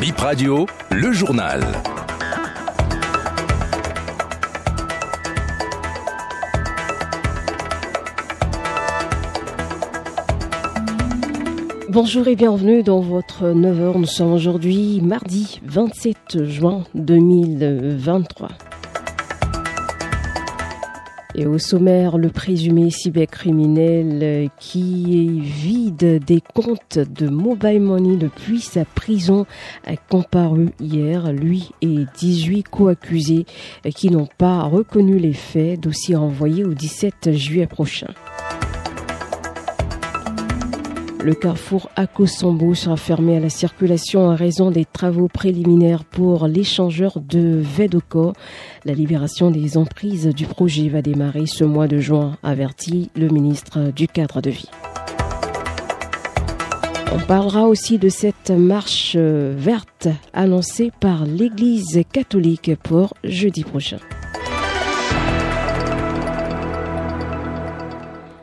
Bip Radio, le journal. Bonjour et bienvenue dans votre 9h. Nous sommes aujourd'hui mardi 27 juin 2023. Et au sommaire, le présumé cybercriminel qui vide des comptes de Mobile Money depuis sa prison a comparu hier, lui et 18 co-accusés qui n'ont pas reconnu les faits, dossier envoyé au 17 juillet prochain. Le carrefour Akosambo sera fermé à la circulation à raison des travaux préliminaires pour l'échangeur de Vedoko. La libération des emprises du projet va démarrer ce mois de juin, avertit le ministre du Cadre de Vie. On parlera aussi de cette marche verte annoncée par l'Église catholique pour jeudi prochain.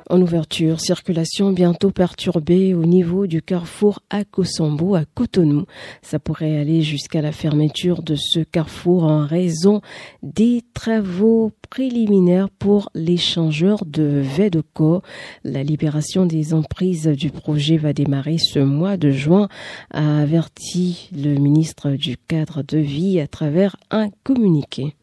En ouverture, circulation bientôt perturbée au niveau du carrefour Akosambo à Cotonou. Ça pourrait aller jusqu'à la fermeture de ce carrefour en raison des travaux préliminaires pour l'échangeur de Vedoko. La libération des emprises du projet va démarrer ce mois de juin, a averti le ministre du Cadre de Vie à travers un communiqué.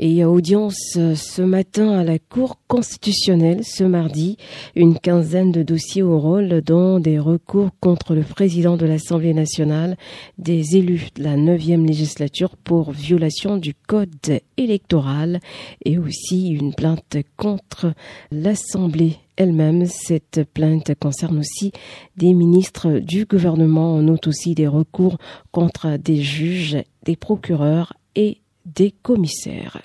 Et audience ce matin à la Cour constitutionnelle, ce mardi, une quinzaine de dossiers au rôle dont des recours contre le président de l'Assemblée nationale, des élus de la 9e législature pour violation du code électoral et aussi une plainte contre l'Assemblée elle-même. Cette plainte concerne aussi des ministres du gouvernement. On note aussi des recours contre des juges, des procureurs et des commissaires.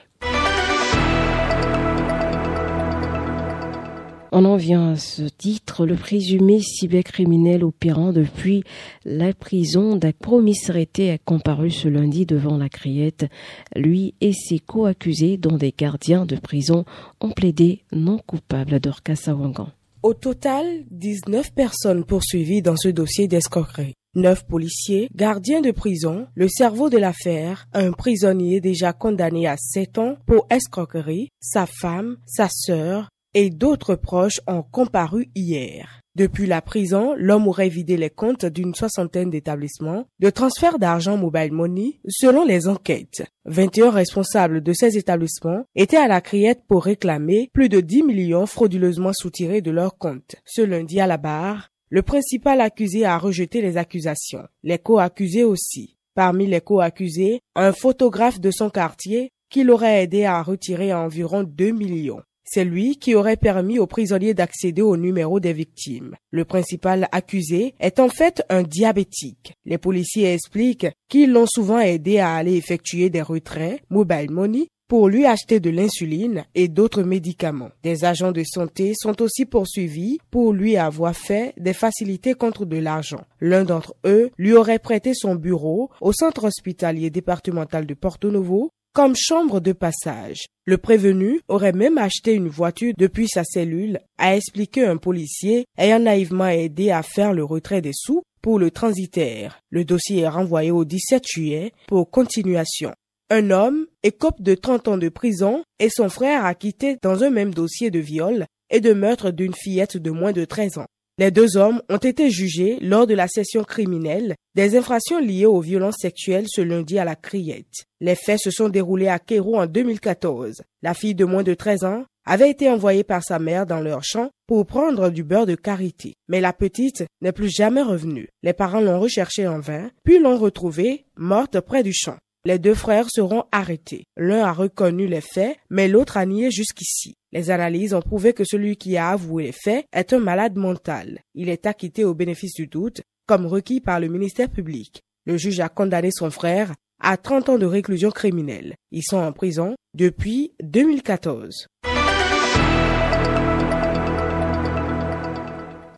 On en vient à ce titre, le présumé cybercriminel opérant depuis la prison d'Apromis-Reté a comparu ce lundi devant la Criette. Lui et ses co-accusés, dont des gardiens de prison, ont plaidé non coupables d'Orcas-Awangan. Au total, 19 personnes poursuivies dans ce dossier d'escroquerie. 9 policiers, gardiens de prison, le cerveau de l'affaire, un prisonnier déjà condamné à 7 ans pour escroquerie, sa femme, sa sœur et d'autres proches ont comparu hier. Depuis la prison, l'homme aurait vidé les comptes d'une soixantaine d'établissements de transfert d'argent Mobile Money selon les enquêtes. 21 responsables de ces établissements étaient à la criette pour réclamer plus de 10 millions frauduleusement soutirés de leurs comptes. Ce lundi à la barre, le principal accusé a rejeté les accusations. Les co-accusés aussi. Parmi les co-accusés, un photographe de son quartier qui l'aurait aidé à retirer environ 2 millions. C'est lui qui aurait permis aux prisonniers d'accéder au numéro des victimes. Le principal accusé est en fait un diabétique. Les policiers expliquent qu'ils l'ont souvent aidé à aller effectuer des retraits, Mobile Money, pour lui acheter de l'insuline et d'autres médicaments. Des agents de santé sont aussi poursuivis pour lui avoir fait des facilités contre de l'argent. L'un d'entre eux lui aurait prêté son bureau au centre hospitalier départemental de Porto Novo comme chambre de passage. Le prévenu aurait même acheté une voiture depuis sa cellule, a expliqué un policier ayant naïvement aidé à faire le retrait des sous pour le transitaire. Le dossier est renvoyé au 17 juillet pour continuation. Un homme écope de 30 ans de prison et son frère acquitté dans un même dossier de viol et de meurtre d'une fillette de moins de 13 ans. Les 2 hommes ont été jugés lors de la session criminelle des infractions liées aux violences sexuelles ce lundi à la Criette. Les faits se sont déroulés à Kéro en 2014. La fille de moins de 13 ans avait été envoyée par sa mère dans leur champ pour prendre du beurre de karité. Mais la petite n'est plus jamais revenue. Les parents l'ont recherchée en vain, puis l'ont retrouvée morte près du champ. Les 2 frères seront arrêtés. L'un a reconnu les faits, mais l'autre a nié jusqu'ici. Les analyses ont prouvé que celui qui a avoué les faits est un malade mental. Il est acquitté au bénéfice du doute, comme requis par le ministère public. Le juge a condamné son frère à 30 ans de réclusion criminelle. Ils sont en prison depuis 2014.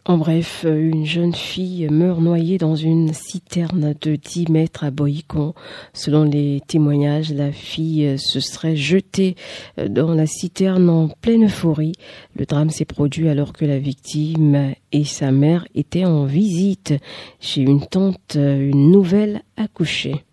En bref, une jeune fille meurt noyée dans une citerne de 10 mètres à Boïcon. Selon les témoignages, la fille se serait jetée dans la citerne en pleine euphorie. Le drame s'est produit alors que la victime et sa mère étaient en visite chez une tante, une nouvelle accouchée.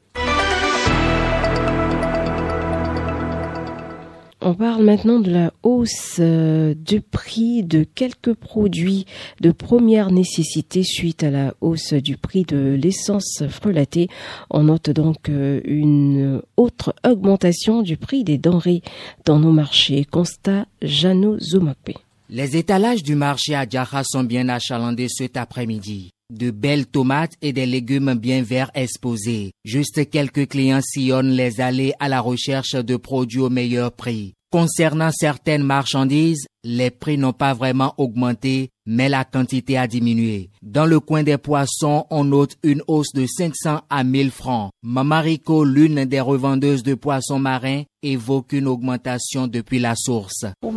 On parle maintenant de la hausse du prix de quelques produits de première nécessité suite à la hausse du prix de l'essence frelatée. On note donc une autre augmentation du prix des denrées dans nos marchés. Constat Jeannot Zomapé. Les étalages du marché à Djaha sont bien achalandés cet après-midi. De belles tomates et des légumes bien verts exposés. Juste quelques clients sillonnent les allées à la recherche de produits au meilleur prix. Concernant certaines marchandises, les prix n'ont pas vraiment augmenté, mais la quantité a diminué. Dans le coin des poissons, on note une hausse de 500 à 1000 francs. Mamarico, l'une des revendeuses de poissons marins, évoque une augmentation depuis la source. Au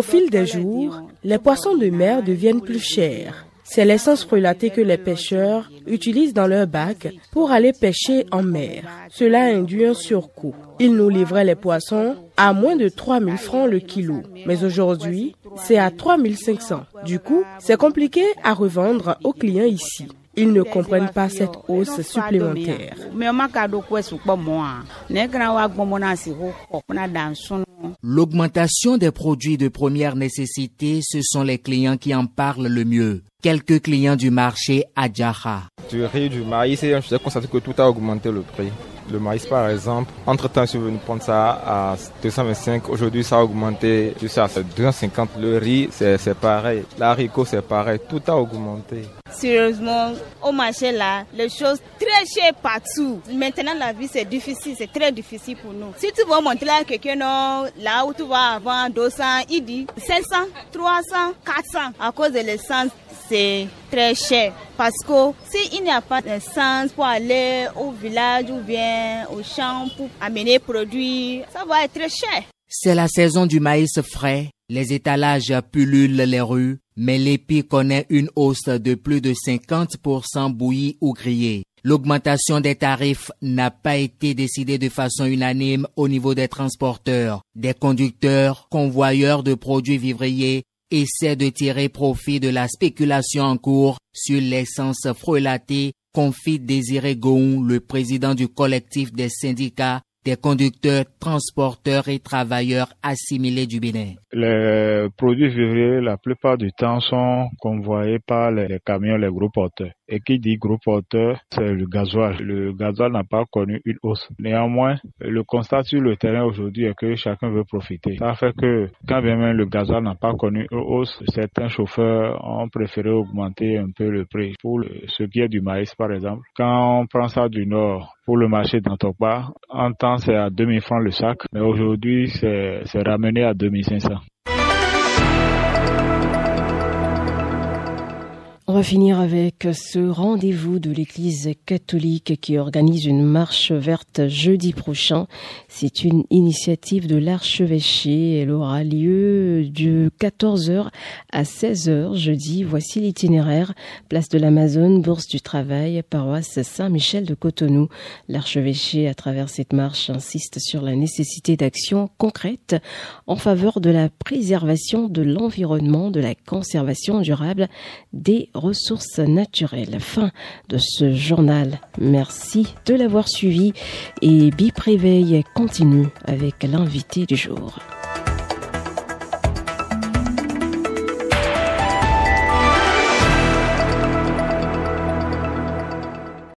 fil des jours, les poissons de mer deviennent plus chers. C'est l'essence frelatée que les pêcheurs utilisent dans leur bac pour aller pêcher en mer. Cela induit un surcoût. Ils nous livraient les poissons à moins de 3 000 francs le kilo. Mais aujourd'hui, c'est à 3 500. Du coup, c'est compliqué à revendre aux clients ici. Ils ne comprennent pas cette hausse supplémentaire. L'augmentation des produits de première nécessité, ce sont les clients qui en parlent le mieux. Quelques clients du marché à Djaha. Du riz, du maïs, j'ai constaté que tout a augmenté le prix. Le maïs, par exemple, entre-temps, je suis venu prendre ça à 225. Aujourd'hui, ça a augmenté jusqu'à 250. Le riz, c'est pareil. L'haricot, c'est pareil. Tout a augmenté. Sérieusement, au marché là, les choses très chères partout. Maintenant, la vie, c'est difficile, c'est très difficile pour nous. Si tu vas montrer à quelqu'un là où tu vas avoir 200, il dit 700, 300, 400. À cause de l'essence, c'est très cher. Parce que s'il n'y a pas d'essence pour aller au village ou bien au champ pour amener produits, ça va être très cher. C'est la saison du maïs frais. Les étalages pullulent les rues, mais l'épi connaît une hausse de plus de 50% bouilli ou grillé. L'augmentation des tarifs n'a pas été décidée de façon unanime au niveau des transporteurs. Des conducteurs, convoyeurs de produits vivriers essaient de tirer profit de la spéculation en cours sur l'essence frelatée, confie Désiré Goun, le président du collectif des syndicats des conducteurs, transporteurs et travailleurs assimilés du Bénin. Les produits vivriers, la plupart du temps, sont convoyés par les camions, les gros porteurs. Et qui dit gros porteur, c'est le gasoil. Le gasoil n'a pas connu une hausse. Néanmoins, le constat sur le terrain aujourd'hui est que chacun veut profiter. Ça fait que, quand bien même le gasoil n'a pas connu une hausse, certains chauffeurs ont préféré augmenter un peu le prix. Pour ce qui est du maïs, par exemple, quand on prend ça du nord, pour le marché d'Antokpa, en temps c'est à 2000 francs le sac, mais aujourd'hui c'est ramené à 2500. On va finir avec ce rendez-vous de l'Église catholique qui organise une marche verte jeudi prochain. C'est une initiative de l'archevêché. Elle aura lieu de 14h à 16h jeudi. Voici l'itinéraire. Place de l'Amazone, Bourse du Travail, paroisse Saint-Michel de Cotonou. L'archevêché, à travers cette marche, insiste sur la nécessité d'actions concrètes en faveur de la préservation de l'environnement, de la conservation durable des ressources naturelles. Fin de ce journal. Merci de l'avoir suivi et Bip Réveil continue avec l'invité du jour.